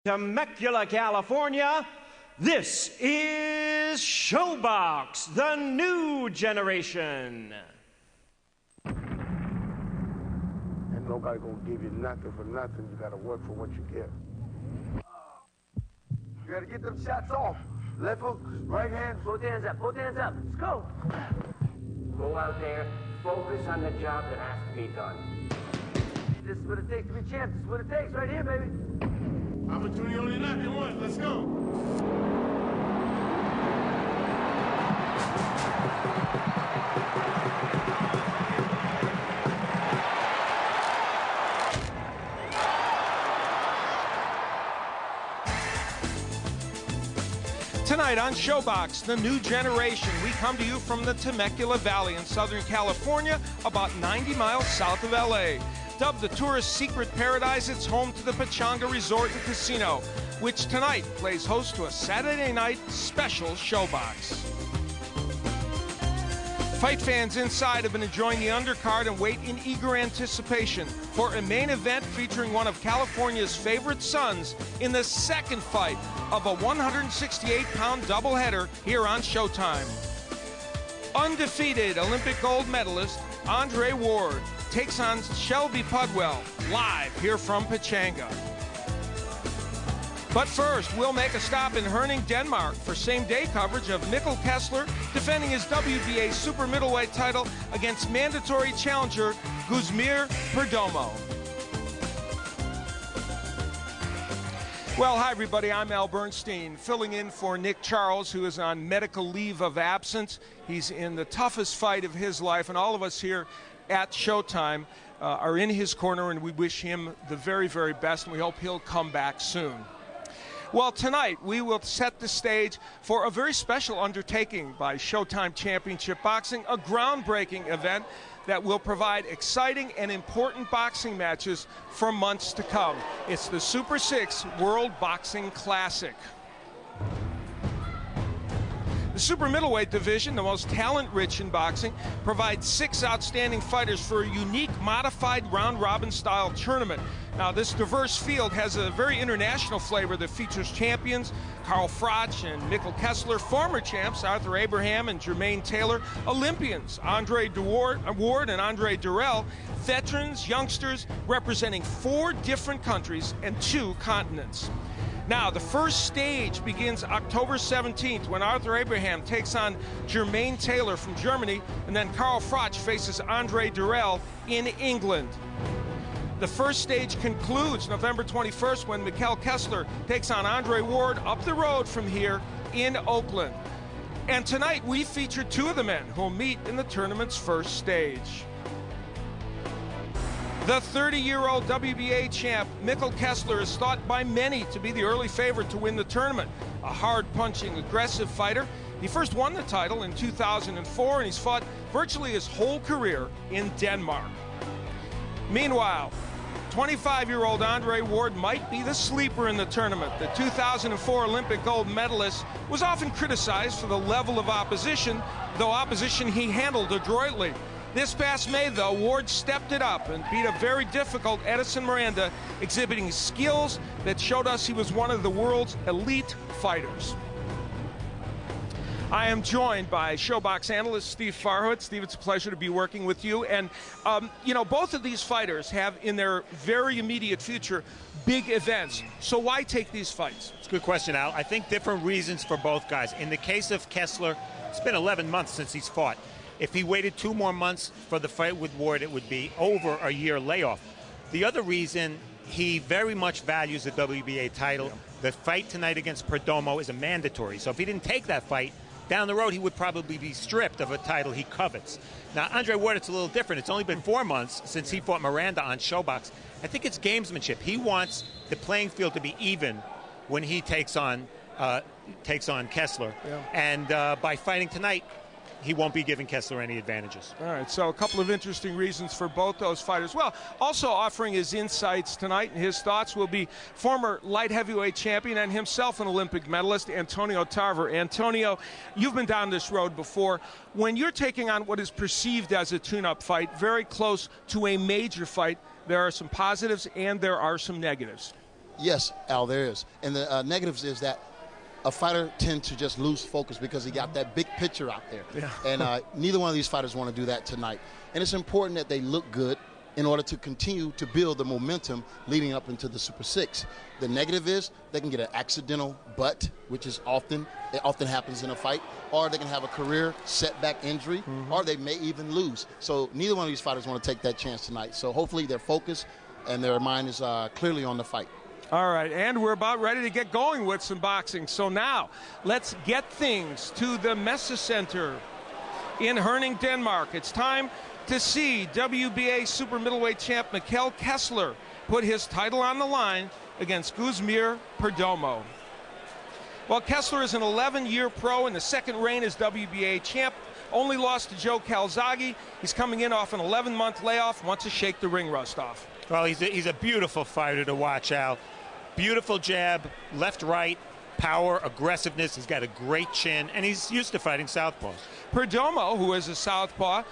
Temecula, California, this is ShoBox, the new generation. And nobody gonna give you nothing for nothing. You gotta work for what you get. You gotta get them shots off. Left hook, right hand. Both hands up, both hands up. Let's go. Go out there, focus on the job that has to be done. This is what it takes to be champ. This is what it takes right here, baby. Opportunity only knocking one. Let's go. Tonight on ShoBox, the new generation, we come to you from the Temecula Valley in Southern California, about 90 miles south of LA. Dubbed the tourist secret paradise, it's home to the Pechanga Resort and Casino, which tonight plays host to a Saturday night special ShoBox. Fight fans inside have been enjoying the undercard and wait in eager anticipation for a main event featuring one of California's favorite sons in the second fight of a 168-pound doubleheader here on Showtime. Undefeated Olympic gold medalist Andre Ward takes on Shelby Pudwell, live here from Pechanga. But first, we'll make a stop in Herning, Denmark for same-day coverage of Mikkel Kessler defending his WBA super middleweight title against mandatory challenger Guzmir Perdomo. Well, hi, everybody. I'm Al Bernstein, filling in for Nick Charles, who is on medical leave of absence. He's in the toughest fight of his life, and all of us here at Showtime are in his corner, and we wish him the very, very best, and we hope he'll come back soon. Well, tonight we will set the stage for a very special undertaking by Showtime Championship Boxing, a groundbreaking event that will provide exciting and important boxing matches for months to come. It's the Super 6 World Boxing Classic. The super middleweight division, the most talent-rich in boxing, provides 6 outstanding fighters for a unique modified round-robin style tournament. Now, this diverse field has a very international flavor that features champions Carl Froch and Mikkel Kessler, former champs Arthur Abraham and Jermaine Taylor, Olympians Andre Ward and Andre Durrell, veterans, youngsters representing 4 different countries and 2 continents. Now, the first stage begins October 17th when Arthur Abraham takes on Jermaine Taylor from Germany, and then Carl Froch faces Andre Durrell in England. The first stage concludes November 21st when Mikkel Kessler takes on Andre Ward up the road from here in Oakland. And tonight we feature 2 of the men who will meet in the tournament's first stage. The 30-year-old WBA champ, Mikkel Kessler, is thought by many to be the early favorite to win the tournament. A hard-punching, aggressive fighter. He first won the title in 2004, and he's fought virtually his whole career in Denmark. Meanwhile, 25-year-old Andre Ward might be the sleeper in the tournament. The 2004 Olympic gold medalist was often criticized for the level of opposition, though opposition he handled adroitly. This past May, though, Ward stepped it up and beat a very difficult Edison Miranda, exhibiting skills that showed us he was one of the world's elite fighters. I am joined by ShoBox analyst Steve Farhood. Steve, it's a pleasure to be working with you. And, you know, both of these fighters have in their very immediate future big events. So why take these fights? It's a good question, Al. I think different reasons for both guys. In the case of Kessler, it's been 11 months since he's fought. If he waited 2 more months for the fight with Ward, it would be over a year layoff. The other reason, he very much values the WBA title. Yeah. The fight tonight against Perdomo is a mandatory. So if he didn't take that fight, down the road he would probably be stripped of a title he covets. Now, Andre Ward, it's a little different. It's only been 4 months since he fought Miranda on ShoBox. I think it's gamesmanship. He wants the playing field to be even when he takes on Kessler. Yeah. And by fighting tonight, he won't be giving Kessler any advantages. All right, so a couple of interesting reasons for both those fighters. Well, also offering his insights tonight and his thoughts will be former light heavyweight champion and himself an Olympic medalist, Antonio Tarver. Antonio, you've been down this road before. When you're taking on what is perceived as a tune-up fight, very close to a major fight, there are some positives and there are some negatives. Yes, Al, there is. And the negatives is that a fighter tends to just lose focus because he got that big picture out there. Yeah. And neither one of these fighters want to do that tonight. And it's important that they look good in order to continue to build the momentum leading up into the Super 6. The negative is they can get an accidental butt, which is often happens in a fight, or they can have a career setback injury, or they may even lose. So neither one of these fighters want to take that chance tonight. So hopefully they're focused and their mind is clearly on the fight. All right, and we're about ready to get going with some boxing. So now, let's get things to the Messe Center in Herning, Denmark. It's time to see WBA super middleweight champ Mikkel Kessler put his title on the line against Guzmir Perdomo. Well, Kessler is an 11-year pro in the second reign as WBA champ. Only lost to Joe Calzaghe. He's coming in off an 11-month layoff, wants to shake the ring rust off. Well, he's a beautiful fighter to watch, Al. Beautiful jab, left, right, power, aggressiveness. He's got a great chin, and he's used to fighting southpaws. Perdomo, who is a southpaw,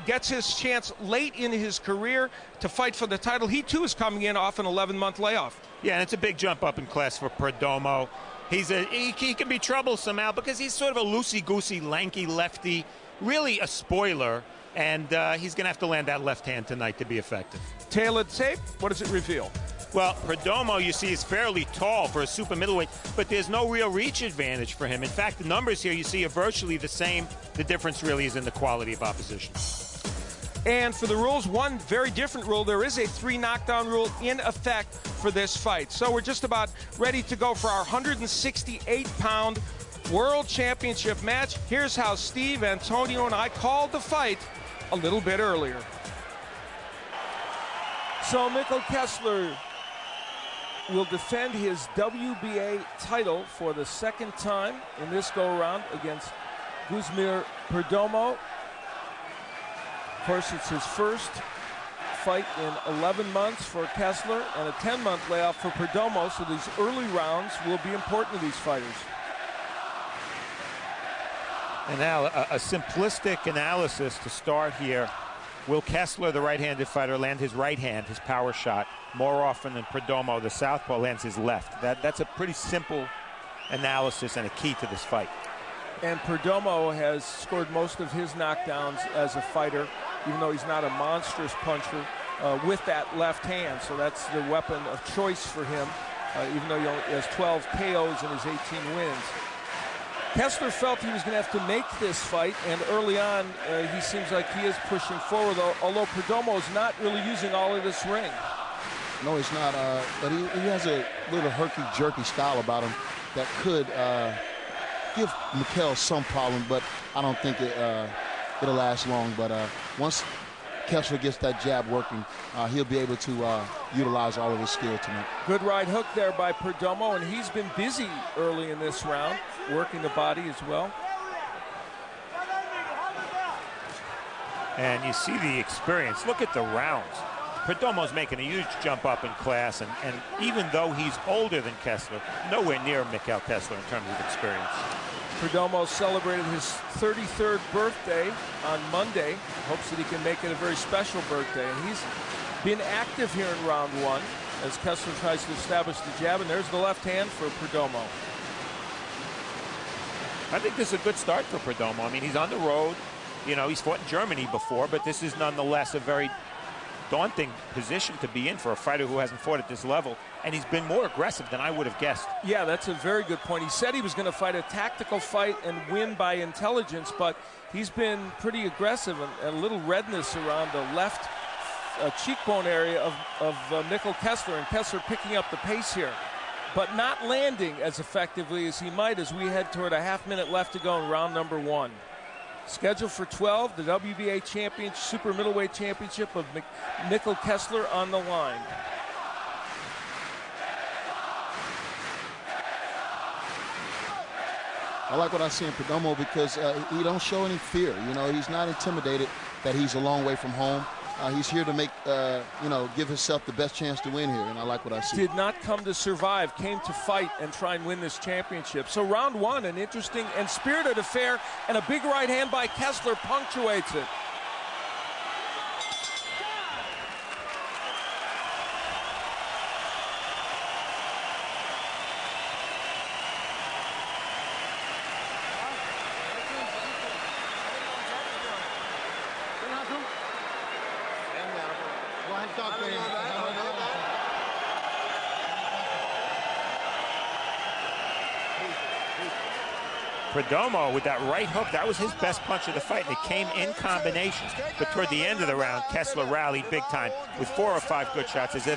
gets his chance late in his career to fight for the title. He, too, is coming in off an 11-month layoff. Yeah, and it's a big jump up in class for Perdomo. He can be troublesome, Al, because he's sort of a loosey-goosey, lanky lefty, really a spoiler, and he's going to have to land that left hand tonight to be effective. Tailored tape, what does it reveal? Well, Perdomo, you see, is fairly tall for a super middleweight, but there's no real reach advantage for him. In fact, the numbers here you see are virtually the same. The difference really is in the quality of opposition. And for the rules, one very different rule. There is a 3-knockdown rule in effect for this fight. So we're just about ready to go for our 168-pound World Championship match. Here's how Steve, Antonio, and I called the fight a little bit earlier. So Mikkel Kessler will defend his WBA title for the second time in this go-around against Guzmir Perdomo. Of course, it's his first fight in 11 months for Kessler and a 10-month layoff for Perdomo, so these early rounds will be important to these fighters. And now a simplistic analysis to start here. Will Kessler, the right-handed fighter, land his right hand, his power shot, more often than Perdomo, the southpaw, lands his left? That's a pretty simple analysis and a key to this fight. And Perdomo has scored most of his knockdowns as a fighter, even though he's not a monstrous puncher, with that left hand. So that's the weapon of choice for him, even though he has 12 KOs in his 18 wins. Kessler felt he was going to have to make this fight, and early on, he seems like he is pushing forward, although Perdomo is not really using all of this ring. No, he's not, but he has a little herky-jerky style about him that could give Mikkel some problem, but I don't think it'll last long. But once Kessler gets that jab working, he'll be able to utilize all of his skill tonight. Good right hook there by Perdomo, and he's been busy early in this round, working the body as well. And you see the experience. Look at the rounds. Perdomo's making a huge jump up in class, and even though he's older than Kessler, nowhere near Mikkel Kessler in terms of experience. Perdomo celebrated his 33rd birthday on Monday. Hopes that he can make it a very special birthday. And he's been active here in round one as Kessler tries to establish the jab. And there's the left hand for Perdomo. I think this is a good start for Perdomo. I mean, he's on the road. You know, he's fought in Germany before, but this is nonetheless a very daunting position to be in for a fighter who hasn't fought at this level, and he's been more aggressive than I would have guessed. Yeah, that's a very good point. He said he was going to fight a tactical fight and win by intelligence, but he's been pretty aggressive, and a little redness around the left cheekbone area of Mikkel Kessler, and Kessler picking up the pace here, but not landing as effectively as he might as we head toward a half-minute left to go in round number one. Scheduled for 12, the WBA Super Middleweight Championship of Mikkel Kessler on the line. I like what I see in Perdomo because he don't show any fear. You know, he's not intimidated that he's a long way from home. He's here to make, give himself the best chance to win here, and I like what I see. Did not come to survive, came to fight and try and win this championship. So round one, an interesting and spirited affair, and a big right hand by Kessler punctuates it. Perdomo with that right hook, that was his best punch of the fight, and it came in combination. But toward the end of the round, Kessler rallied big time with 4 or 5 good shots. It's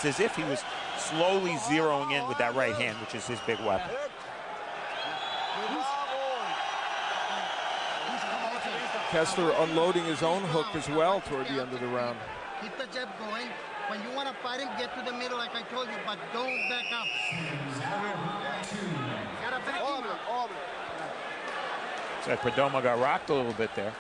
as if he was slowly zeroing in with that right hand, which is his big weapon. Kessler unloading his own hook as well toward the end of the round. Keep the jab going. When you want to fight him, get to the middle like I told you, but don't back up. Gotta back him up. So Perdomo got rocked a little bit there.